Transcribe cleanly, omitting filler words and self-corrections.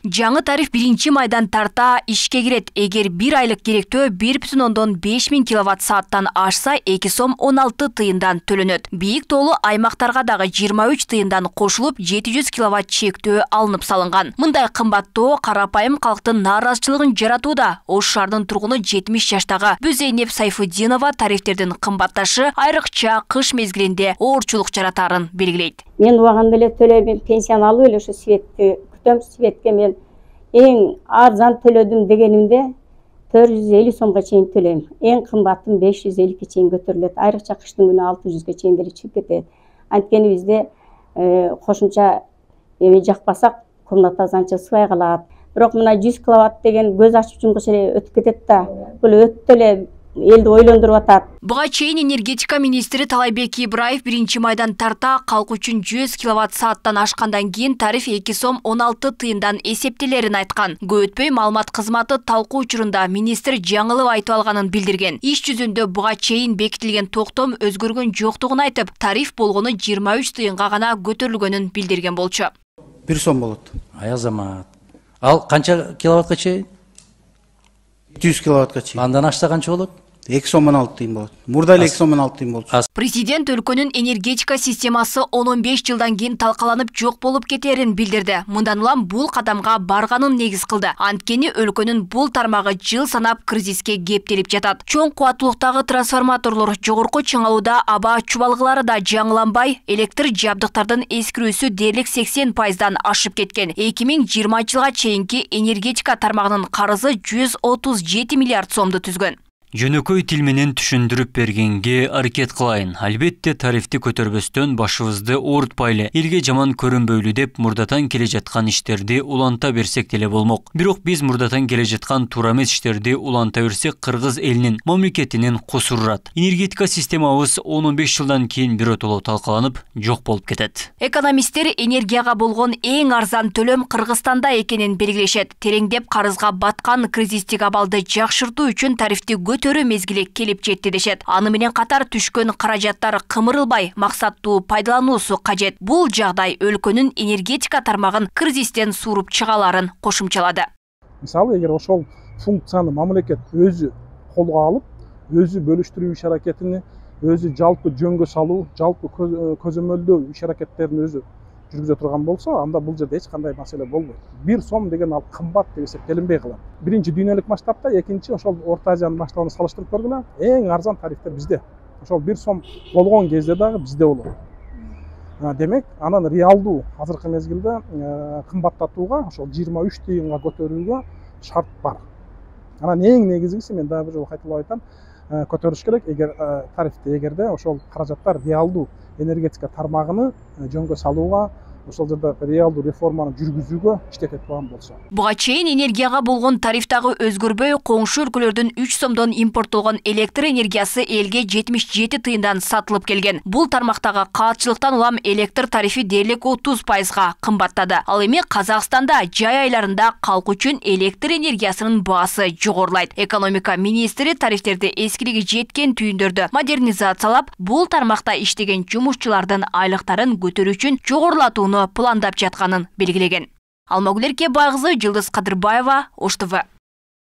Жаңы тариф 1-майдан тарта ишке кирет. Эгер 1 айлык керектөө 1,5 миң киловатт сааттан ашса 2 сом 16 тыйындан төлөнөт. Бийик тоолуу аймактарга дагы 23 тыйындан кошулуп 700 киловатт чектөө алынып салынган. Мындай кымбаттоо карапайым калктын нааразычылыгын жаратууда. Ош шаарынын тургуну 70 жаштагы Бүзейнеп Сайфуддинова тарифтердин кымбатташы айрыкча кыш мезгилинде оорчулук жаратарын белгилейт. Мен убагында эле төлөйм, пенсияны алып эле ушу светти күтөм. Светке мен эң арзан төлөдүм дегенимде 450 сомго чейин төлөйм. Эң кымбатын 550ге чейин көтөрүлөт. Айрыкча кыштын күнү 600ге чейин деле чыгып кетет. Анткени бизде кошумча эме жакпасак комната азанча сыбай калат. Бирок мына 100 киловатт деген көз ачып жумгуч эле өтүп кетет да. Бул өтө эле элди ойлондуруп атат. Буга чейин энергетика министри Талайбек Ибраев 1-майдан тарта калк үчүн 100 киловатт сааттан ашкандан кийин тариф 2 сом 16 тыйындан эсептелерин айткан. Көп өтпөй маалымат кызматы талкуу учурунда министр жаңылып айтып алганын билдирген. Иш жүзүндө буга чейин бекитилген токтом өзгөргөн жоктугун айтып, тариф болгону 23 тыйынга гана көтөрүлгөнүн билдирген болчу. 1 сом болот. Ай азамат. Ал канча киловаттка чейин? 100 киловаттка чейин. Андан ашса канча болот? 2 сом 16 тыйын болот. Мурда эле 2 сом 16 тыйын болчу. Президент өлкөнүн энергетика системасы 10-15 жылдан кийин талкаланып жок болуп кетерин билдирди. Мындан улам бул кадамга барганын негиз кылды. Анткени өлкөнүн бул тармагы жыл санап кризиске кептелип жатат. Чоң кубаттуулуктагы трансформаторлор жогорку чыңалууда аба чубалгылары да жаңыланбай, электр жабдыктардын эскирүүсү дээрлик 80%дан ашып кеткен. 2020 жылга чейинки энергетика тармагынын карызы 137 миллиард сомду түзгөн. Жөнөкөй тил менен түшүндүрүп бергенге аракет кылайын. Албетте тарифти көтөрбөстөн башыбызды оорутпайлы, элге жаман көрүнбөйлү деп мурдатан келе жаткан иштерди уланта берсек деле болмок. Бирок биз мурдатан келе жаткан туура эмес иштерди уланта берсек кыргыз элинин, мамлекетинин кусурурат. Энергетика системабыз 10-15 жылдан кийин биротоло талкаланып жок болуп кетет. Экономисттер энергияга болгон эң арзан төлөм Кыргызстанда экенин белгилешет. Тереңдеп карызга баткан кризистик абалды жакшыртуу үчүн тарифти көтөрүү мезгили келип жетти дешет. Аны менен катар түшкөн каражаттар кымырылбай, максаттуу пайдалануусу кажет. Бул жагдай өлкөнүн энергетика тармагын кризистен сууруп чыгаларын кошумчалады. Мисалы, эгер ошол функцияны мамлекет өзү колго алып, өзү бөлүштүрүү иш аракетини, өзү жалпы жөнгө салуу, жалпы көзөмөлдөө иш аракеттерин өзү жүргүзө турган болсо, анда бул жерде эч кандай маселе болбойт. 1 сом деген ал кымбат деп эсептелинбей калат. Биринчи дүйнөлүк масштабта, экинчи ошол Орто Азиянын масштабын салыштырып көргүлө, эң арзан тарифтер бизде. Ошол 1 сом болгон кезде дагы бизде болот. Демек, анан реалдуу азыркы мезгилде кымбаттатууга, ошол 23 тыйынга көтөрүүгө шарт бар. Анан эң негизгиси, мен дагы бир жолу кайталап айтам, көтөрүш керек, эгер тарифти эгерде ошол каражаттар реалдуу энергетика тармагыны жөнгө салууга, ошол жерде реалдуу реформаны жүргүзүүгө иштетет турган болсо. Буга чейин энергияга болгон тарифтагы өзгөрбөй, коңшу өлкөлөрдөн 3 сомдон импорттолгон электр энергиясы элге 77 тыйындан сатылып келген. Бул тармактагы каатчылыктан улам электр тарифи дээрлик 30%га кымбаттады. Ал эми Казакстанда жай айларында калк үчүн электр энергиясынын баасы жогорулайт. Экономика министри тарифтерди эскилиги жеткен түйүндөрдү модернизациялап, бул тармакта иштеген жумушчулардын айлыктарын көтөрүү үчүн жогорулатууну пландап жатканын белгилеген. Алмагүл Эркебайкызы, Жылдыз Кадырбаева, Ош ТВ.